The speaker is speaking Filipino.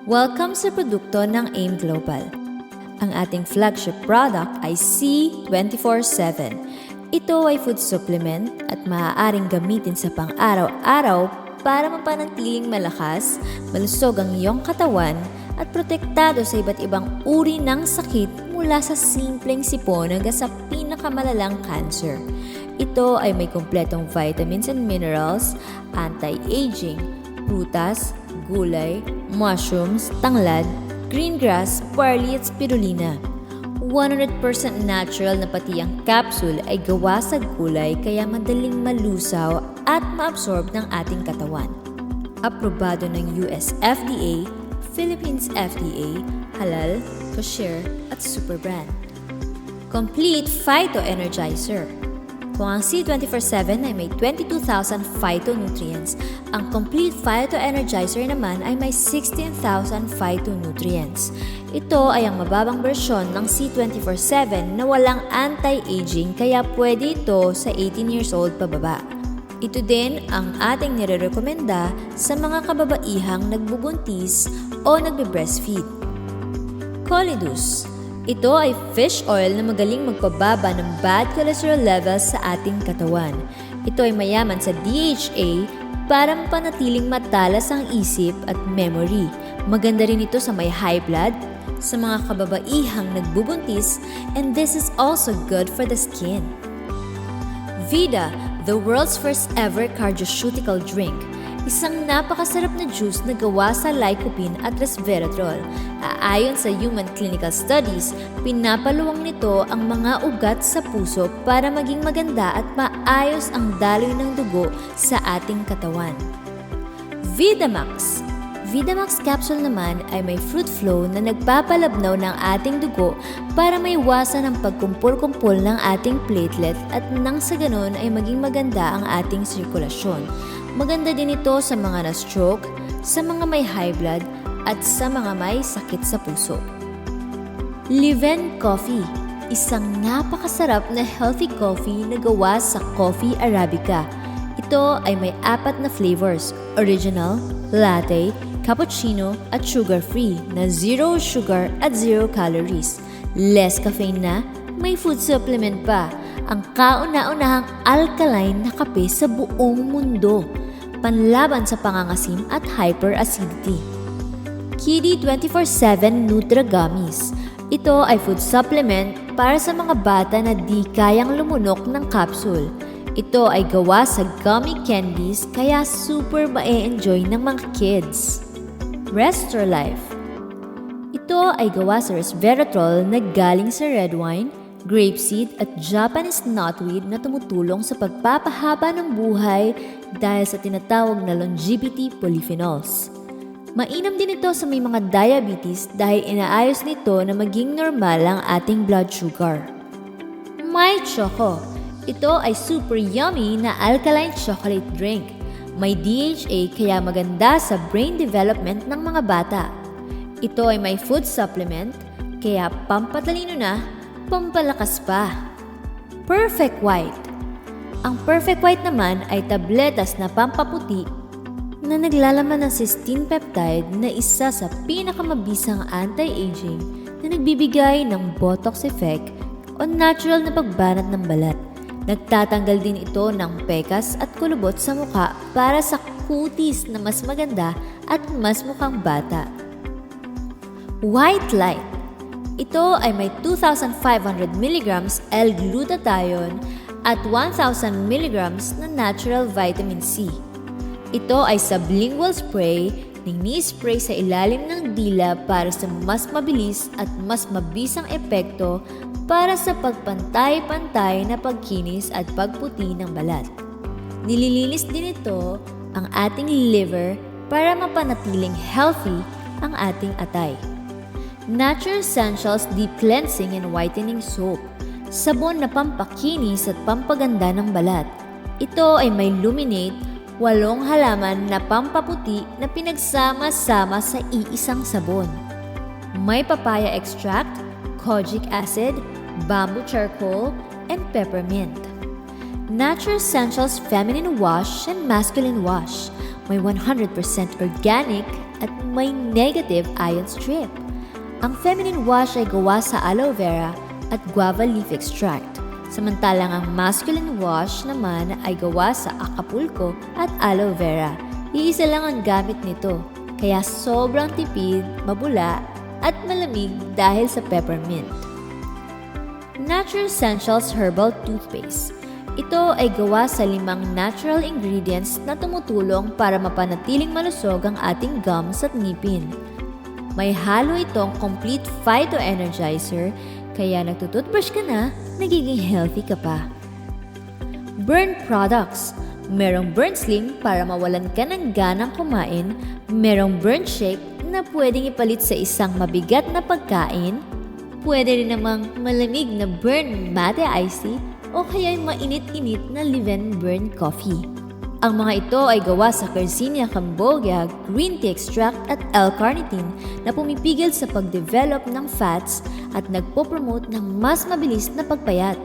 Welcome sa produkto ng AIM Global. Ang ating flagship product ay C24/7. Ito ay food supplement at maaaring gamitin sa pang-araw-araw para mapanatiling malakas, malusog ang iyong katawan at protektado sa iba't ibang uri ng sakit mula sa simpleng sipon hanggang sa pinakamalalang cancer. Ito ay may kumpletong vitamins and minerals, anti-aging, prutas, gulay, mushrooms, tanglad, green grass, barley at spirulina. 100% natural na pati ang capsule ay gawa sa gulay kaya madaling malusaw at maabsorb ng ating katawan. Aprobado ng US FDA, Philippines FDA, halal, kosher at super brand. Complete Phyto Energizer. Kung ang C24/7 ay may 22,000 phytonutrients, ang Complete Phyto Energizer naman ay may 16,000 phytonutrients. Ito ay ang mababang bersyon ng C24/7 na walang anti-aging kaya pwede ito sa 18 years old pababa. Ito din ang ating nirerekomenda sa mga kababaihang nagbubuntis o nagbe-breastfeed. Colidus. Ito ay fish oil na magaling magpababa ng bad cholesterol levels sa ating katawan. Ito ay mayaman sa DHA para mapanatiling matalas ang isip at memory. Maganda rin ito sa may high blood, sa mga kababaihang nagbubuntis, and this is also good for the skin. Vida, the world's first ever cardioceutical drink. Isang napakasarap na juice na gawa sa lycopene at resveratrol. Ayon sa human clinical studies, pinapaluwang nito ang mga ugat sa puso para maging maganda at maayos ang daloy ng dugo sa ating katawan. Vidamax. Vidamax capsule naman ay may fruit flow na nagpapalabnaw ng ating dugo para maiwasan ang pagkumpul-kumpul ng ating platelet at nang sa ganon ay maging maganda ang ating sirkulasyon. Maganda din ito sa mga na-stroke, sa mga may high blood, at sa mga may sakit sa puso. Liven Coffee. Isang napakasarap na healthy coffee na gawa sa coffee Arabica. Ito ay may 4 na flavors, original, latte, cappuccino at sugar-free na 0 sugar at 0 calories. Less caffeine na, may food supplement pa. Ang kauna-unahang alkaline na kape sa buong mundo. Panlaban sa pangangasim at hyperacidity. Kiddy 24/7 Nutra Gummies. Ito ay food supplement para sa mga bata na di kayang lumunok ng capsule. Ito ay gawa sa gummy candies kaya super ma-enjoy ng mga kids. Restrolife. Ito ay gawa sa resveratrol na galing sa red wine, grapeseed at Japanese knotweed na tumutulong sa pagpapahaba ng buhay dahil sa tinatawag na longevity polyphenols. Mainam din ito sa may mga diabetes dahil inaayos nito na maging normal ang ating blood sugar. My Choco. Ito ay super yummy na alkaline chocolate drink. May DHA kaya maganda sa brain development ng mga bata. Ito ay may food supplement kaya pampatalino na, pampalakas pa. Perfect White. Ang Perfect White naman ay tabletas na pampaputi na naglalaman ng cysteine peptide na isa sa pinakamabisang anti-aging na nagbibigay ng botox effect o natural na pagbanat ng balat. Nagtatanggal din ito ng pekas at kulubot sa mukha para sa kutis na mas maganda at mas mukhang bata. White Light. Ito ay may 2,500 mg L-glutathione at 1,000 mg na natural vitamin C. Ito ay sublingual spray na ni-spray sa ilalim ng dila para sa mas mabilis at mas mabisang epekto para sa pagpantay-pantay na pagkinis at pagputi ng balat. Nililinis din ito ang ating liver para mapanatiling healthy ang ating atay. Natural Essentials Deep Cleansing and Whitening Soap. Sabon na pampakinis at pampaganda ng balat. Ito ay may luminate, 8 halaman na pampaputi na pinagsama-sama sa iisang sabon. May papaya extract, kojic acid, bamboo charcoal, and peppermint. Natural Essentials Feminine Wash and Masculine Wash. may 100% organic at may negative ion strip. Ang feminine wash ay gawa sa aloe vera at guava leaf extract. Samantalang ang masculine wash naman ay gawa sa Acapulco at aloe vera. Iisa lang ang gamit nito, kaya sobrang tipid, mabula at malamig dahil sa peppermint. Natural Essentials Herbal Toothpaste. Ito ay gawa sa 5 natural ingredients na tumutulong para mapanatiling malusog ang ating gums at ngipin. May halo itong complete phytoenergizer, kaya nagtutoothbrush ka na, nagiging healthy ka pa. Burn Products. Merong burn sling para mawalan ka ng ganang kumain, merong burn shake na pwedeng ipalit sa isang mabigat na pagkain, pwede rin namang malamig na burn mate iced tea o kaya mainit-init na leave-in burn coffee. Ang mga ito ay gawa sa Quercetia cambogia, green tea extract at L-carnitine na pumipigil sa pagdevelop ng fats at nagpo-promote ng mas mabilis na pagpayat.